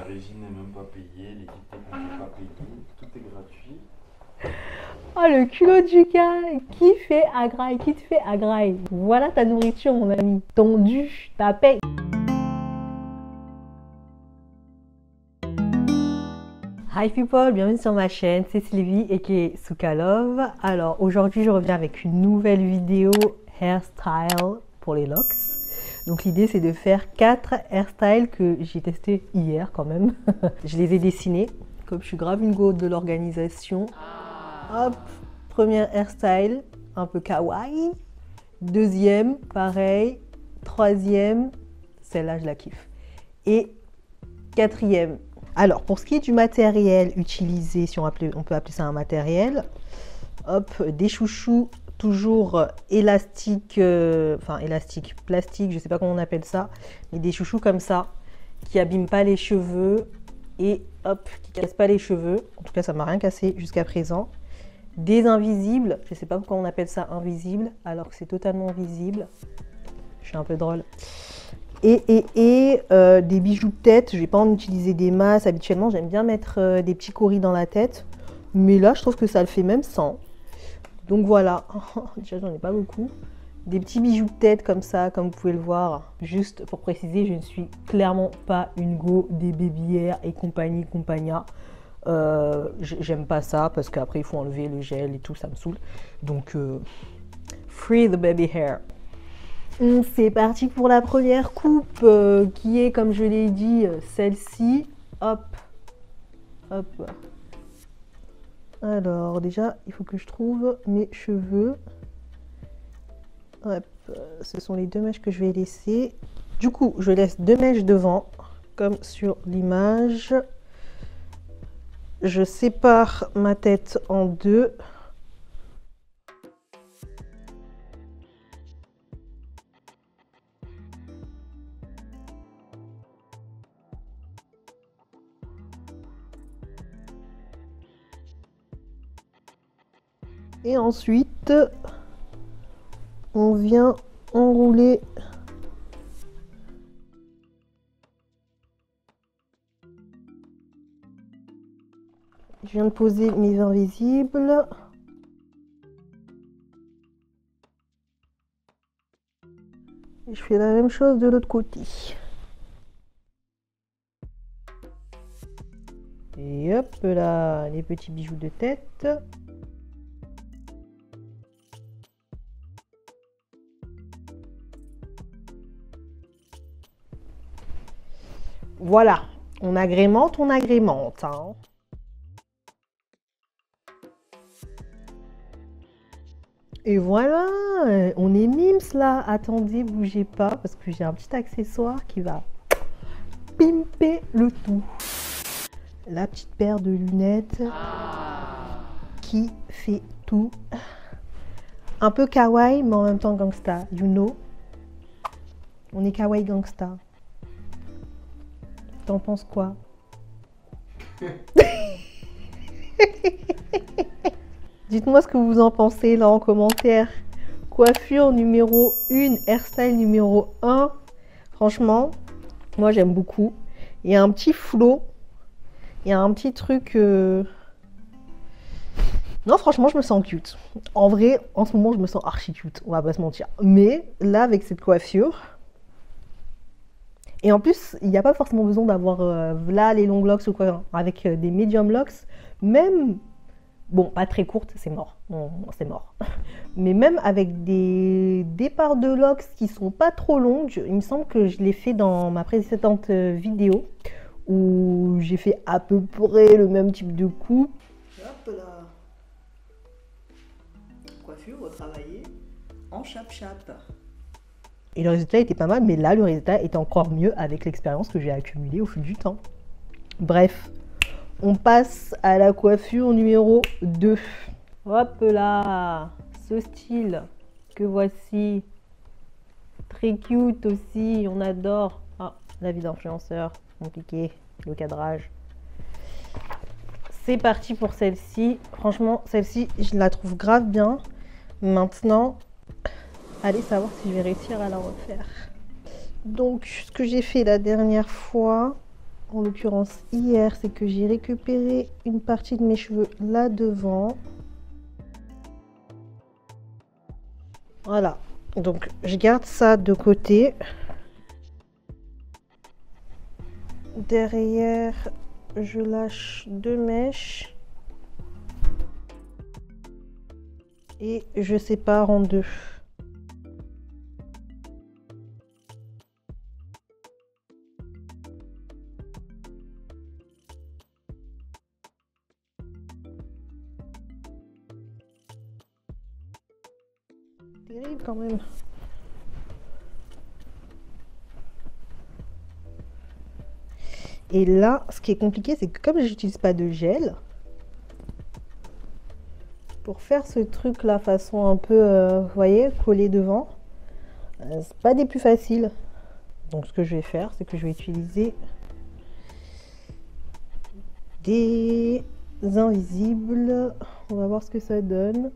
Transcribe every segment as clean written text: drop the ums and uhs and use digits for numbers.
régie n'est même pas payée, l'équipe technique n'est pas payée, tout est gratuit. Oh, le culot du gars, qui fait agraille, qui te fait agraille. Voilà ta nourriture, mon ami. Ton dû, ta paix. Hi people, bienvenue sur ma chaîne, c'est Sylvie et qui est Soukalove. Alors aujourd'hui je reviens avec une nouvelle vidéo hairstyle pour les locks. Donc l'idée c'est de faire 4 hairstyles que j'ai testé hier quand même. Je les ai dessinés, comme je suis grave une go de l'organisation. Hop, première hairstyle, un peu kawaii. Deuxième, pareil. Troisième, celle-là je la kiffe. Et quatrième. Alors, pour ce qui est du matériel utilisé, si on peut appeler ça un matériel, hop, des chouchous toujours élastiques, élastique, plastique, je sais pas comment on appelle ça, mais des chouchous comme ça, qui abîment pas les cheveux et hop, qui cassent pas les cheveux. En tout cas, ça m'a rien cassé jusqu'à présent. Des invisibles, je sais pas pourquoi on appelle ça invisible, alors que c'est totalement visible. Je suis un peu drôle. Des bijoux de tête, je vais pas en utiliser des masses habituellement, j'aime bien mettre des petits coris dans la tête, mais là je trouve que ça le fait même sans. Donc voilà, déjà j'en ai pas beaucoup. Des petits bijoux de tête comme ça, comme vous pouvez le voir. Juste pour préciser, je ne suis clairement pas une go des baby hair et compagnie, compagnia. J'aime pas ça parce qu'après il faut enlever le gel et tout, ça me saoule. Donc free the baby hair. C'est parti pour la première coupe qui est, comme je l'ai dit, celle-ci. Hop, hop. Alors déjà, il faut que je trouve mes cheveux. Hop, ce sont les deux mèches que je vais laisser. Du coup, je laisse deux mèches devant, comme sur l'image. Je sépare ma tête en deux. Et ensuite, on vient enrouler je viens de poser mes invisibles. Et je fais la même chose de l'autre côté. Et hop là, les petits bijoux de tête. Voilà, on agrémente, on agrémente. Hein. Et voilà, on est mimes là. Attendez, bougez pas parce que j'ai un petit accessoire qui va pimper le tout. La petite paire de lunettes qui fait tout. Un peu kawaii, mais en même temps gangsta, you know. On est kawaii gangsta. T'en penses quoi? Dites-moi ce que vous en pensez là en commentaire. Coiffure numéro 1, hairstyle numéro 1. Franchement, moi j'aime beaucoup. Il y a un petit flow. Il y a un petit truc... Non, franchement, je me sens cute. En vrai, en ce moment, je me sens archi cute. On va pas se mentir. Mais là, avec cette coiffure... Et en plus, il n'y a pas forcément besoin d'avoir là les longs locks ou quoi. Avec des medium locks, même... Bon, pas très courtes, c'est mort. Non, c'est mort. Mais même avec des départs de locks qui sont pas trop longues, il me semble que je l'ai fait dans ma précédente vidéo où j'ai fait à peu près le même type de coupe. Hop là. Coiffure retravaillée en chap-chap. Et le résultat était pas mal, mais là, le résultat est encore mieux avec l'expérience que j'ai accumulée au fil du temps. Bref, on passe à la coiffure numéro 2. Hop là, ce style que voici. Très cute aussi, on adore. Ah, la vie d'influenceur, compliqué, le cadrage. C'est parti pour celle-ci. Franchement, celle-ci, je la trouve grave bien. Maintenant, allez savoir si je vais réussir à la refaire. Donc, ce que j'ai fait la dernière fois, en l'occurrence hier, c'est que j'ai récupéré une partie de mes cheveux là devant. Voilà, donc je garde ça de côté. Derrière, je lâche 2 mèches et je sépare en 2. Terrible quand même. Et là, ce qui est compliqué, c'est que comme j'utilise pas de gel, pour faire ce truc là façon un peu, vous voyez, collé devant, c'est pas des plus faciles. Donc ce que je vais faire, c'est que je vais utiliser des invisibles. On va voir ce que ça donne.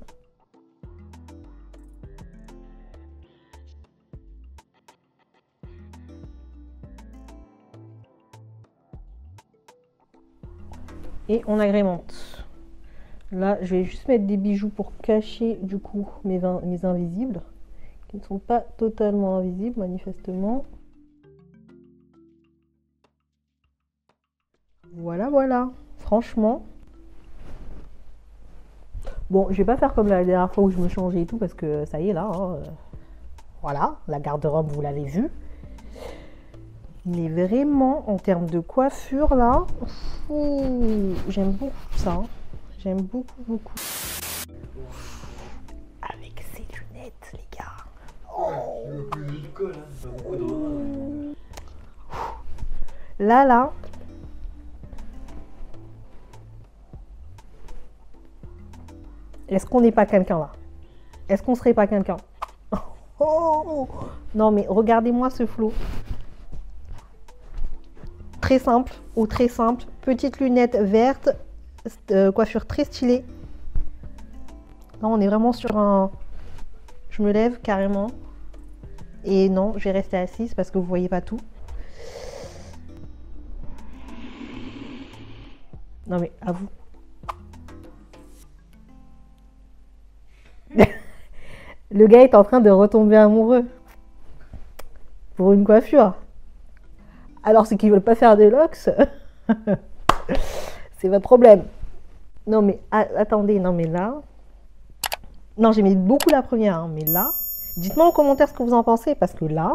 Et on agrémente. Là, je vais juste mettre des bijoux pour cacher du coup mes invisibles, qui ne sont pas totalement invisibles manifestement. Voilà, voilà. Franchement. Bon, je vais pas faire comme la dernière fois où je me changeais et tout, parce que ça y est là. Hein, voilà, la garde-robe, vous l'avez vu. Mais vraiment, en termes de coiffure là, j'aime beaucoup ça. Hein. J'aime beaucoup, beaucoup. Avec ces lunettes, les gars. Oh. Le plus vite colle, hein. Pas beaucoup de Là. Est-ce qu'on n'est pas quelqu'un là? Est-ce qu'on serait pas quelqu'un? Oh non mais regardez-moi ce flow. Très simple ou très simple. Petite lunette verte, coiffure très stylée. Là on est vraiment sur un... Je me lève carrément. Et non, je vais rester assise parce que vous voyez pas tout. Non mais à vous. Le gars est en train de retomber amoureux pour une coiffure. Alors ceux qui ne veulent pas faire des locks, c'est votre problème. Non mais attendez, non mais là... Non, j'aimais beaucoup la première, hein, mais là... Dites-moi en commentaire ce que vous en pensez, parce que là,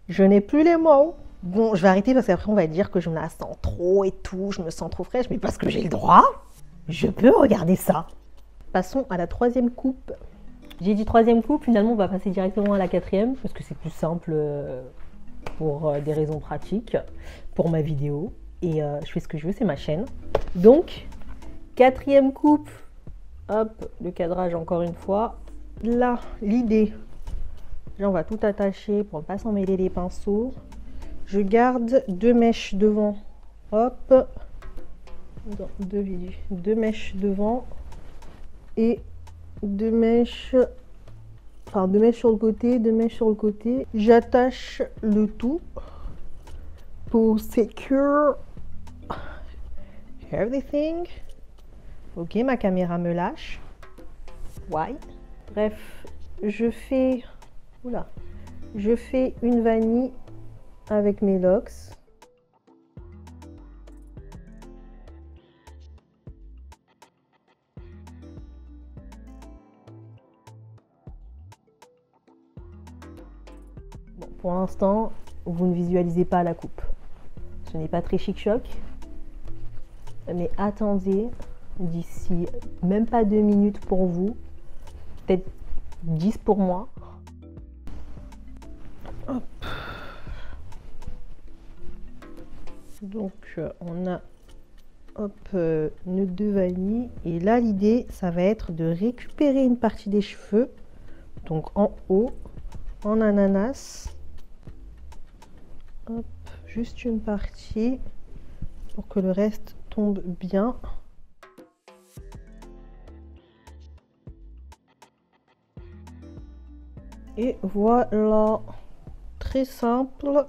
je n'ai plus les mots. Bon, je vais arrêter parce qu'après on va dire que je me la sens trop et tout, je me sens trop fraîche, mais parce que j'ai le droit, je peux regarder ça. Passons à la 3e coupe. J'ai dit 3e coupe, finalement on va passer directement à la 4e, parce que c'est plus simple pour des raisons pratiques, pour ma vidéo. Et je fais ce que je veux, c'est ma chaîne. Donc, 4e coupe, hop, le cadrage encore une fois. Là, l'idée, là on va tout attacher pour ne pas s'en mêler les pinceaux. Je garde 2 mèches devant, hop, non, deux mèches devant et 2 mèches, enfin 2 mèches sur le côté, 2 mèches sur le côté. J'attache le tout pour secure everything. Ok, ma caméra me lâche. Why? Bref, je fais une vanille avec mes locks. Bon, pour l'instant, vous ne visualisez pas la coupe. Ce n'est pas très chic-choc. Mais attendez, d'ici même pas 2 minutes pour vous, peut-être 10 pour moi. Hop. Donc on a nœud de vanille et là l'idée ça va être de récupérer une partie des cheveux, donc en haut, en ananas. Hop, juste une partie pour que le reste tombe bien. Et voilà, très simple,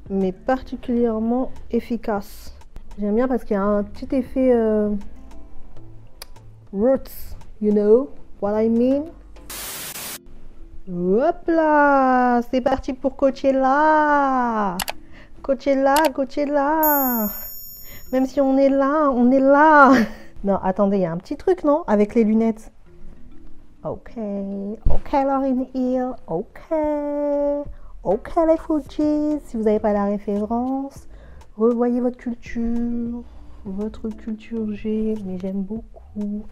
mais particulièrement efficace. J'aime bien parce qu'il y a un petit effet roots, you know what I mean? Hop là, c'est parti pour Coachella. Coachella, Coachella. Même si on est là, on est là. Non, attendez, il y a un petit truc, non? Avec les lunettes. Ok, ok Lauryn Hill, ok. Ok les Fujis, si vous n'avez pas la référence, revoyez votre culture G, mais j'aime beaucoup.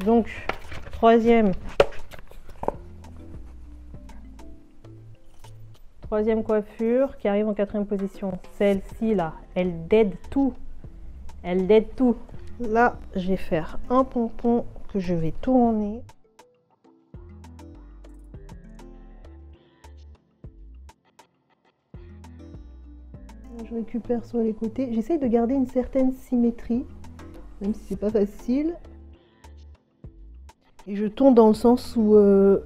Donc, troisième coiffure qui arrive en 4e position. Celle-ci là, elle dead tout. Elle dead tout. Là, je vais faire un pompon que je vais tourner. Je récupère sur les côtés. J'essaye de garder une certaine symétrie, même si c'est pas facile. Et je tourne dans le sens où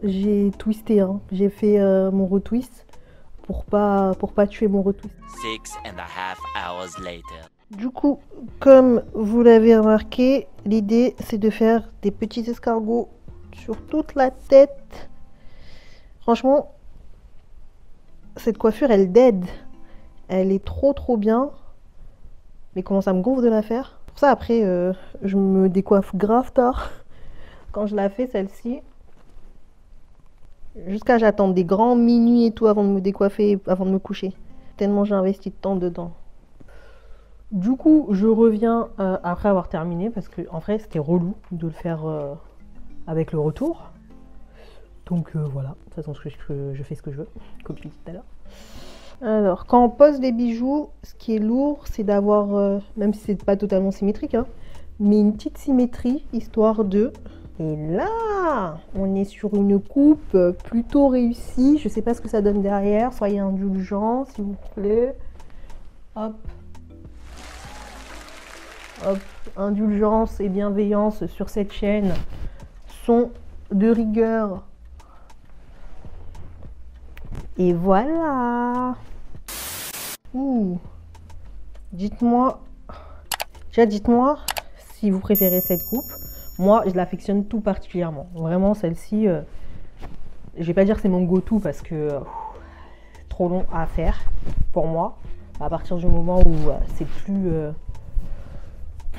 j'ai twisté. Hein. J'ai fait mon retwist pour pas tuer mon retwist. 6.5 hours later. Du coup, comme vous l'avez remarqué, l'idée c'est de faire des petits escargots sur toute la tête. Franchement, cette coiffure elle dead. Elle est trop bien. Mais comment ça me gonfle de la faire. Pour ça après, je me décoiffe grave tard. Quand je la fais celle-ci. Jusqu'à j'attends des grands minuit et tout avant de me décoiffer, avant de me coucher. Tellement j'ai investi de temps dedans. Du coup, je reviens après avoir terminé parce que en vrai c'était relou de le faire avec le retour. Donc voilà, de toute façon je fais ce que je veux, comme je l'ai dit tout à l'heure. Alors, quand on pose les bijoux, ce qui est lourd, c'est d'avoir, même si c'est pas totalement symétrique, hein, mais une petite symétrie, histoire de... Et là, on est sur une coupe plutôt réussie. Je sais pas ce que ça donne derrière, soyez indulgents, s'il vous plaît. Hop. Hop, indulgence et bienveillance sur cette chaîne sont de rigueur. Et voilà. Ouh. Dites-moi si vous préférez cette coupe. Moi, je l'affectionne tout particulièrement. Vraiment, celle-ci, je vais pas dire que c'est mon go-to parce que trop long à faire pour moi. À partir du moment où c'est plus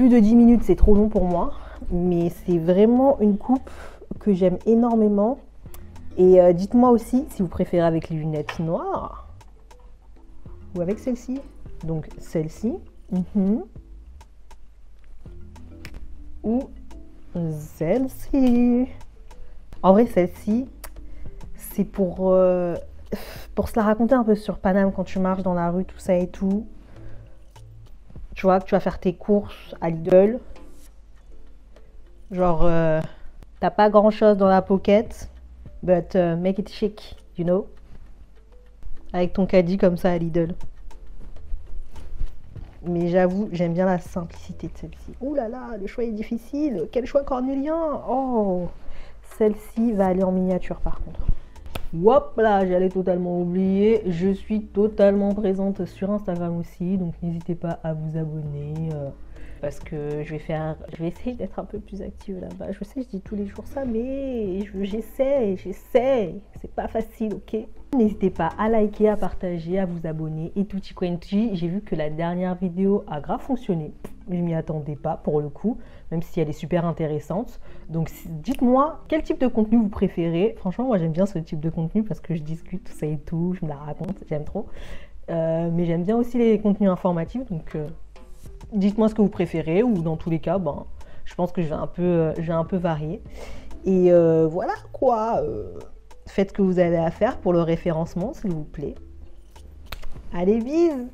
de 10 minutes, c'est trop long pour moi. Mais c'est vraiment une coupe que j'aime énormément. Et dites-moi aussi si vous préférez avec les lunettes noires ou avec celle-ci. Donc celle-ci. Ou celle-ci. En vrai, celle-ci, c'est pour se la raconter un peu sur Paname quand tu marches dans la rue, tout ça et tout. Tu vois, que tu vas faire tes courses à Lidl. Genre, t'as pas grand-chose dans la pocket, but make it chic, you know. Avec ton caddie comme ça à Lidl. Mais j'avoue, j'aime bien la simplicité de celle-ci. Ouh là là, le choix est difficile. Quel choix cornélien. Oh, celle-ci va aller en miniature par contre. Hop là, j'allais totalement oublier. Je suis totalement présente sur Instagram aussi. Donc n'hésitez pas à vous abonner. Parce que je vais essayer d'être un peu plus active là-bas. Je sais, je dis tous les jours ça, mais j'essaie. C'est pas facile, ok? N'hésitez pas à liker, à partager, à vous abonner et tutti quanti. J'ai vu que la dernière vidéo a grave fonctionné. Je m'y attendais pas pour le coup, même si elle est super intéressante. Donc dites-moi quel type de contenu vous préférez. Franchement, moi j'aime bien ce type de contenu parce que je discute tout ça et tout, je me la raconte, j'aime trop. Mais j'aime bien aussi les contenus informatifs, donc dites-moi ce que vous préférez ou dans tous les cas, ben, je pense que je vais un peu varier. Et voilà quoi. Faites ce que vous avez à faire pour le référencement, s'il vous plaît. Allez, bise!